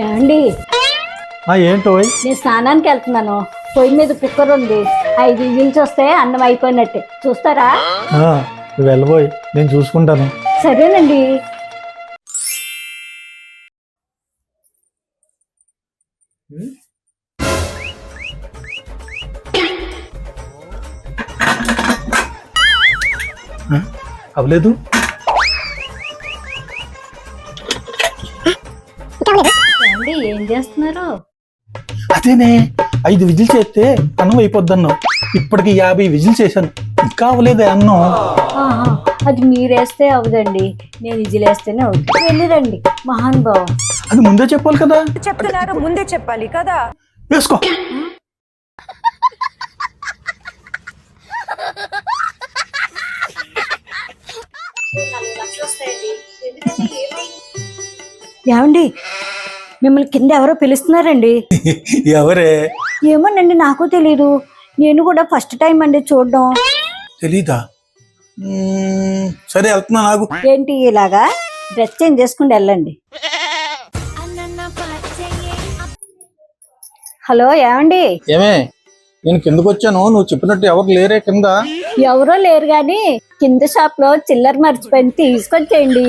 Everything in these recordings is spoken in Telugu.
ఏమండి ఏంటో నేను స్నానానికి వెళ్తున్నాను. పొయ్యి మీద కుక్కర్ ఉంది. 5 విజిల్స్ వస్తే అన్నం అయిపోయినట్టే. చూస్తారా? నువ్వు వెళ్ళబోయ్, నేను చూసుకుంటాను. సరేనండి. అవ్వలేదు. ఏమండి ఏం చేస్తున్నారు? అదేనే 5 విజిల్స్ చేస్తే అన్నం అయిపోద్దన్నావు. ఇప్పటికి 50 విజిల్స్ చేశాను, ఇంకా అవ్వలేదే అన్నం. ఆహా, అది మీరేస్తే అవదండి, నేను విజిలేస్తేనే అవుతుంది. వెళ్ళిరండి మహానుభావ. అది ముందే చెప్పాలి కదా. చెప్తున్నారు, ముందే చెప్పాలి కదా. వేసుకో. ఏమండి మిమ్మల్ని కింద ఎవరో పిలుస్తున్నారండి. ఎవరే? ఏమోనండి, నాకు తెలీదు. నేను కూడా ఫస్ట్ టైం అండి చూడడం. తెలీదా? సరే వెళ్తున్నా. నాకు ఏంటి ఇలాగా? డ్రెస్ చేంజ్ చేసుకుని వెళ్ళండి. హలో ఏమండి? ఏమే, నేను కిందకు వచ్చాను, నువ్వు చెప్పినట్టు ఎవరు లేరే కింద? ఎవరో లేరు గాని కింద షాప్ లో చిల్లర మర్చిపోయి తీసుకొచ్చేయండి.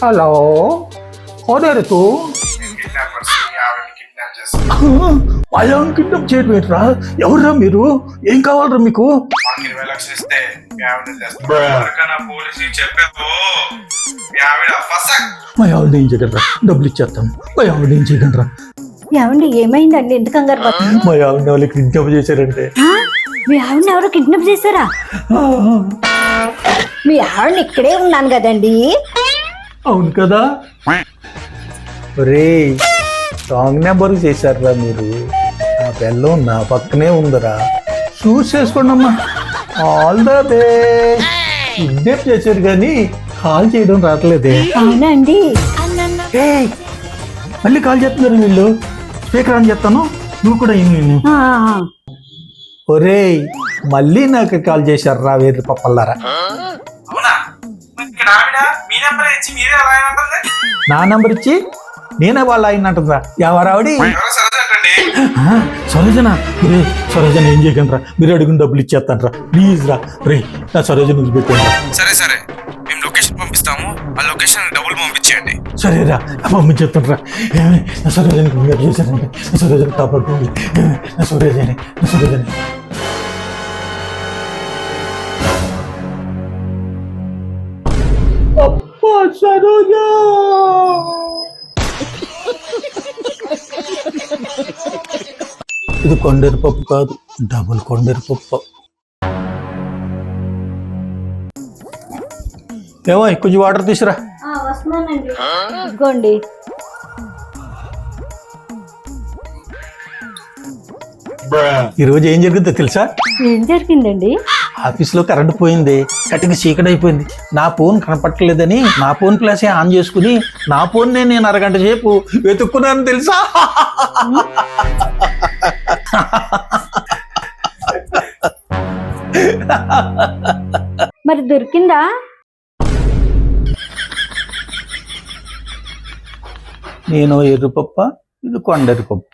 హలో, తూ వాళ్ళని కిడ్నాప్ చేయటమేట్రా? ఎవర్రా మీరు? ఏం కావాలరా మీకు? మా ఆవిడ ఏం చేయగలరా? డబ్బులు ఇచ్చేస్తాను. మా ఆవిడ ఏం చేయగలరా? ఏమండి ఏమైందండి? ఎందుకు కంగారు పడుతున్నారు? మా ఆవిడ వాళ్ళకి కిడ్నాప్ చేశారంటే. మీ ఆవిడని ఎవరో కిడ్నాప్ చేశారా? మీ ఆవిడని ఇక్కడే ఉన్నాను కదండి. అవును కదా. ఒరే, రాంగ్ నెంబర్ చేశారా మీరు? నా పిల్లం నా పక్కనే ఉందరా, చూస్ చేసుకోండి అమ్మా. All the best. కిడ్నాప్ చేశారు కానీ కాల్ చేయడం రావట్లేదే. అవునా అండి? మళ్ళీ కాల్ చేస్తున్నారు వీళ్ళు. స్పీకర్ ఆన్ చేస్తాను, నువ్వు కూడా విను. ఒరే, మళ్ళీ నాకు కాల్ చేశారా వేరు పప్పల్లారా? నా నంబర్ ఇచ్చి నేనే వాళ్ళ ఆయన అంటుందా? ఎవరావిడి? సరోజన. రే సరోజన, ఏం చేయగలరా? మీరు అడిగిన డబ్బులు ఇచ్చేస్తాను రా, ప్లీజ్ రా. రే నా సరోజన వదిలిపెట్టాను. సరే సరే, మేము లొకేషన్ పంపిస్తాము, ఆ లొకేషన్ డబ్బులు పంపించేయండి. సరేరా, పంపించేస్తాను రా. ఏమే నా సరోజనకి మీరు చేశారంటే నా సరోజన కాపాడుకోండి. నా సరోజనే, నా సరోజనే. సరోజా, ఇది కొండేరు పప్పు కాదు, డబుల్ కొండేరు పప్పు. ఏమో కొంచెం వాటర్ తీసురా. వస్తున్నానండి. ఇదిగోండి. ఈరోజు ఏం జరిగిందో తెలుసా? ఏం జరిగిందండి? ఆఫీస్లో కరెంట్ పోయింది, కట్టిగా చీకటి అయిపోయింది. నా ఫోన్ కనపట్టలేదని నా ఫోన్ ప్లాసే ఆన్ చేసుకుని నా ఫోన్ నేను అరగంట సేపు వెతుక్కున్నాను తెలుసా. మరి దొరికిందా? నేను ఎర్రపప్ప, ఇది కొండరి పప్ప.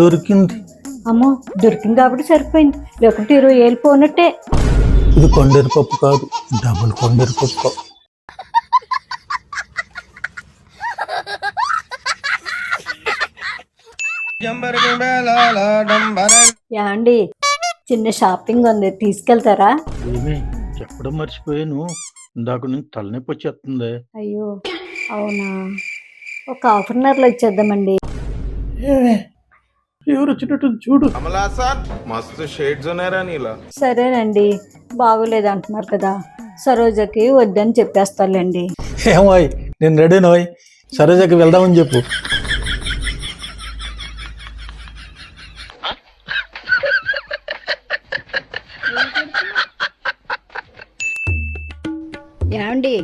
దొరికింది. అమ్మో, దొరికింది కాబట్టి సరిపోయింది, లేకుంటే 20 ఏళ్ళు పోనట్టే. ఇది కొండరి పప్పు కాదు, డబుల్ కొండరి పప్పు. ఏమండి, చిన్న షాపింగ్ ఉంది, తీసుకెళ్తారా? ఏమి చెప్పడం మర్చిపోయాను, ఇందాక నుంచి తలనొప్పి వచ్చేస్తుంది. అయ్యో అవునా, ఒక హాఫ్-అన్-అవర్లో ఇచ్చేద్దామండి. ఎవరు వచ్చినట్టు చూడు. మస్తు షేడ్స్ ఉన్నారా నీలా? సరేనండి, బాగోలేదు అంటున్నారు కదా, సరోజకి వద్దని చెప్పేస్తాలేండి. ఏమోయ్, నేను రెడీ నోయ్, సరోజకి వెళ్దామని చెప్పు. ఏమండి,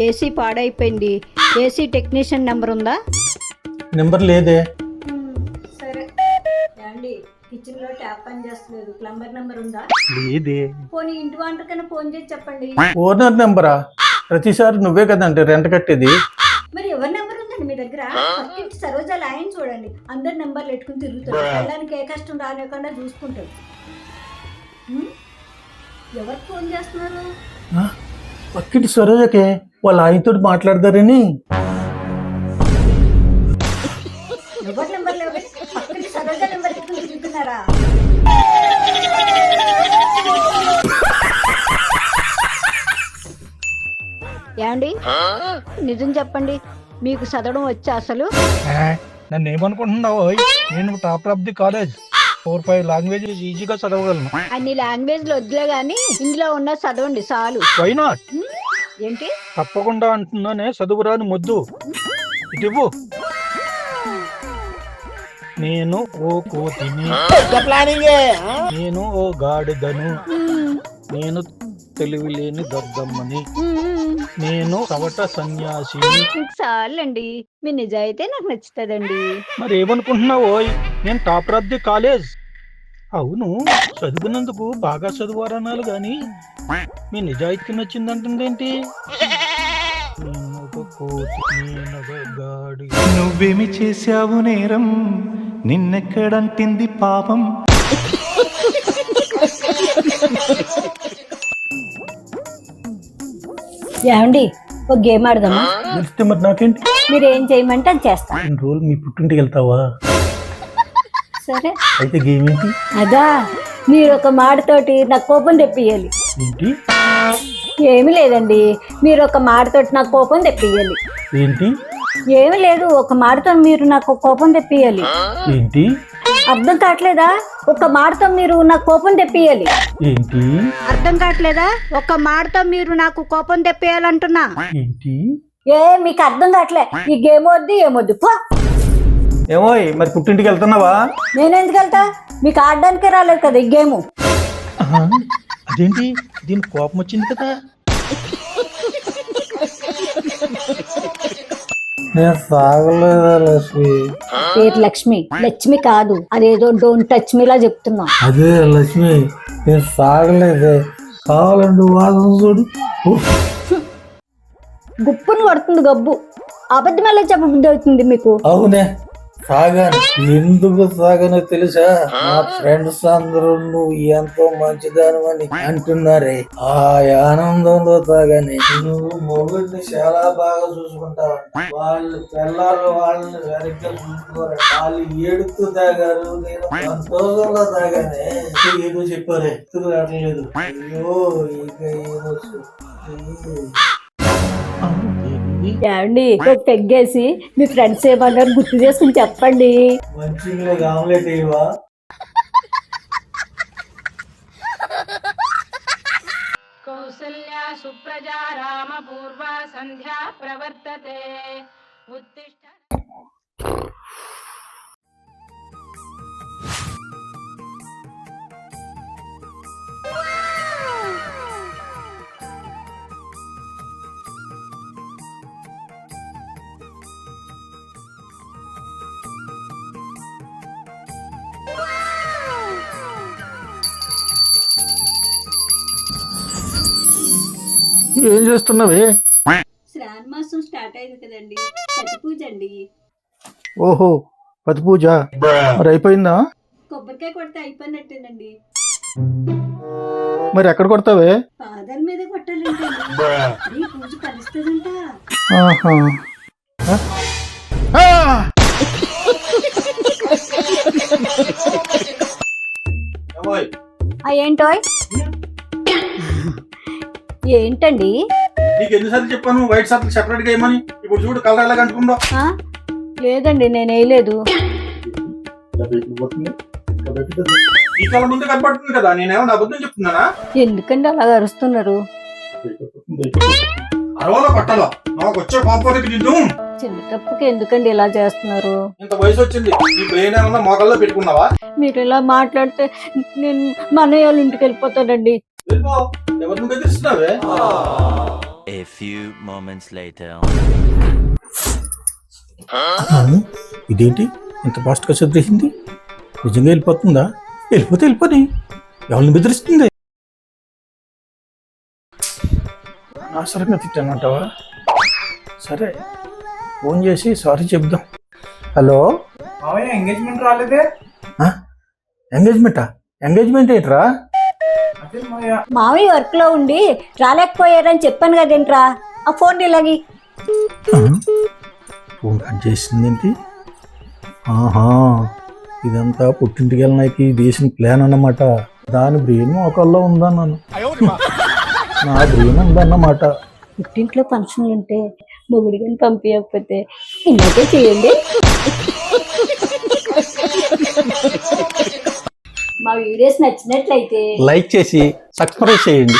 ఏసీ పాడైపోయింది, ఏసీ టెక్నీషియన్ నెంబర్ ఉందా? నెంబర్ లేదే. సరే ఏమండి, కిచెన్లో ట్యాప్ పని చేస్తలేదు. ప్లంబర్ నెంబర్ ఉందా? లేదే. పోనీ ఇంటి వంటకైనా ఫోన్ చేసి చెప్పండి. ఓనర్ నెంబరా? ప్రతిసారి నువ్వే కదంటే రెంట్ కట్టేది. మరి ఎవరి నెంబర్ ఉందండి మీ దగ్గర? పక్కింటి సరోజ లైన్ చూడండి, అందరు నెంబర్లు ఎట్టుకుని తిరుగుతారు. వెళ్ళడానికి ఏ కష్టం రానివ్వకుండా చూసుకుంటారు. ఎవరికి ఫోన్ చేస్తున్నారు? పక్కింటి సరోజకే వాళ్ళ ఆయనతో మాట్లాడతారని. ఎవరి నెంబర్ లేవు, పక్కింటి సరోజ నెంబర్ ఎట్టుకుని తిరుగుతున్నారా? ఏమండి, నిజం చెప్పండి, మీకు చదవడం వచ్చా అసలు? నన్ను ఏమనుకుంటున్నావు? నేను topper of the college. 4-5 languages ఈజీగా చదవగలను. అన్ని లాంగ్వేజ్లు వద్దులే గాని ఇందులో ఉన్న చదవండి చాలు. Why not? ఏంటి? తప్పకుండా అంటున్నానే, చదువురాని మొద్దు. ఇటు నేను ఓ కోతిని, నేను ఓ గాడిదను, నేను తెలివి లేని దద్దమ్మని, నేను చవట సన్యాసిని. మీకు చాలండి, మీ నిజాయితే నాకు నచ్చుతుందండి. మరి ఏమనుకుంటున్నావు? నేను టాపర్ ఆఫ్ ది కాలేజ్. అవును, చదివినందుకు బాగా చదువారనాలి గాని మీ నిజాయితీ నచ్చిందంటుందేంటి? నువ్వేమి చేశావు నేరం, నిన్నెక్కడంటింది పాపం. ఏమండి, ఒక గేమ్ ఆడదామా? తెలిస్తే మరి నాకేంటి? మీరు ఏం చేయమంటే అది చేస్తా. 2 రోజులు మీ పుట్టింటికి వెళ్తావా? సరే. అయితే గేమ్ ఏంటి? అదా, మీరు ఒక మాటతోటి నాకు కోపం తెప్పియాలి. ఏంటి? ఏమి లేదండి, మీరు ఒక మాటతోటి నాకు కోపం తెప్పియాలి. ఏంటి? ఏమి లేదు, ఒక మాటతో మీరు నాకు కోపం తెప్పియాలి. ఏంటి? అర్థం కావట్లేదా? ఒక మాటతో మీరు నాకు కోపం తెప్పియాలి. ఏంటి? అర్థం కావట్లేదా? ఒక మాటతో మీరు నాకు కోపం తెప్పియాలంటున్నా. ఏంటి? మీకు అర్థం కావట్లే? ఈ గేమ్ వద్దు ఏమొద్దు పో. ఏమో మరి పుట్టింటికి వెళ్తున్నావా? నేను ఎందుకు వెళ్తా? మీకు ఆడడానికే రాలేదు కదా ఈ గేమ్. అదేంటి, దీనికి కోపం వచ్చింది కదా? నేను సాగలేదా లక్ష్మి? పేరు లక్ష్మి, లక్ష్మి కాదు. అదేదో డోంట్ టచ్ మీలా చెప్తున్నా. అదే లక్ష్మి, నేను సాగలేదే. కావాలండి వాదన చూడు. గుప్పును కొడుతుంది గబ్బు. అబద్ధమేలా చెప్పబుద్ధి అవుతుంది మీకు? అవునే సాగాను. ఎందుకు సాగనో తెలుసా? నా ఫ్రెండ్స్ అందరూ నువ్వు ఎంతో మంచిదాను అని అంటున్నారే. ఆ ఆనందంలో సాగానే. నువ్వు మొగుడిని చాలా బాగా చూసుకుంటావంట. వాళ్ళు పిల్లలు వాళ్ళని సరిగ్గా చూసుకోరు. వాళ్ళు ఏడుతూ తాగారు, నేను సంతోషంలో తాగానే. ఏదో చెప్పారే, ఎత్తుకు రావట్లేదు. అయ్యో ఇక ఏమండి, ఒక పెగ్గేసి మీ ఫ్రెండ్స్ ఏమన్నారు గుర్తు చేసుకుని చెప్పండి. మంచిగా ఆమ్లెట్ ఇవ్వా? కౌసల్యా సుప్రజా రామ పూర్వ సంధ్యా ప్రవర్తతే ఉత్తిష్ట. ఏం చేస్తున్నావే? శ్రావణ మాసం స్టార్ట్ అయింది కదండి, పతి పూజ అండి. ఓహో, పతి పూజ మరి అయిపోయిందా? కొబ్బరికాయ కొడితే అయిపోయినట్టేనండి. మరి ఎక్కడ కొడతావే? పాదాల మీద కొట్టాలంటే పూజ ఫలిస్తుందంట. ఆహా. ఏంటో ఏంటండి? నీకు ఎన్నిసార్లు చెప్పాను వైట్ షర్ట్ సెపరేట్ గా ఏమని? ఇప్పుడు చూడు కలర్ ఎలా కనుకుందో. లేదండి, నేను వేయలేదు. ఈ కళ ముందు కనపడుతుంది కదా, నేనేమన్నా అబద్ధం చెప్తున్నానా? ఎందుకండి అలా అరుస్తున్నారు? అరవలో పట్టలో నాకు వచ్చే పాపకి నిన్ను. చిన్న తప్పుకి ఎందుకండి ఇలా చేస్తున్నారు? ఇంత వయసు వచ్చింది, నీ బ్రెయిన్ ఏమన్నా మోకల్లో పెట్టుకున్నావా? మీరు ఇలా మాట్లాడితే నేను మా అన్నయ్య వాళ్ళ ఇంటికి వెళ్ళిపోతానండి. ఎవరు నువ్వు బెదిరిస్తున్నావే? A few moments later. ఇదేంటి ఇంత ఫాస్ట్ గా చదివేసింది? నిజంగా వెళ్ళిపోతుందా? వెళ్ళిపోతే వెళ్ళిపోని, ఎవరిని బెదిరిస్తుంది? అనవసరంగా తిట్టానంటావా? సరే, ఫోన్ చేసి సారీ చెప్దాం. హలో, ఎంగేజ్మెంట్ రాలేదే? ఎంగేజ్మెంటా? ఎంగేజ్మెంట్ ఏంట్రా? అదే మాయా. మామయ్య వర్క్ లో ఉండి రాలేకపోయారని చెప్పాను కదేంట్రా, ఆ ఫోన్ ఇలాగి. ఫోన్ కట్ చేసిందేంటి? ఆహా, ఇదంతా పుట్టింటికి వెళ్ళడానికి తీసిన ప్లాన్ అన్నమాట. దాని బ్రెయిన్ ఒకళ్ళలో ఉందన్నాను. నా బ్రెయిన్ ఉందన్నమాట. పుట్టింట్లో ఫంక్షన్లు ఉంటే మొగుడు కానీ పంపించకపోతే ఇలాగే చేయండి. మా వీడియోస్ నచ్చినట్లయితే లైక్ చేసి సబ్స్క్రైబ్ చేయండి.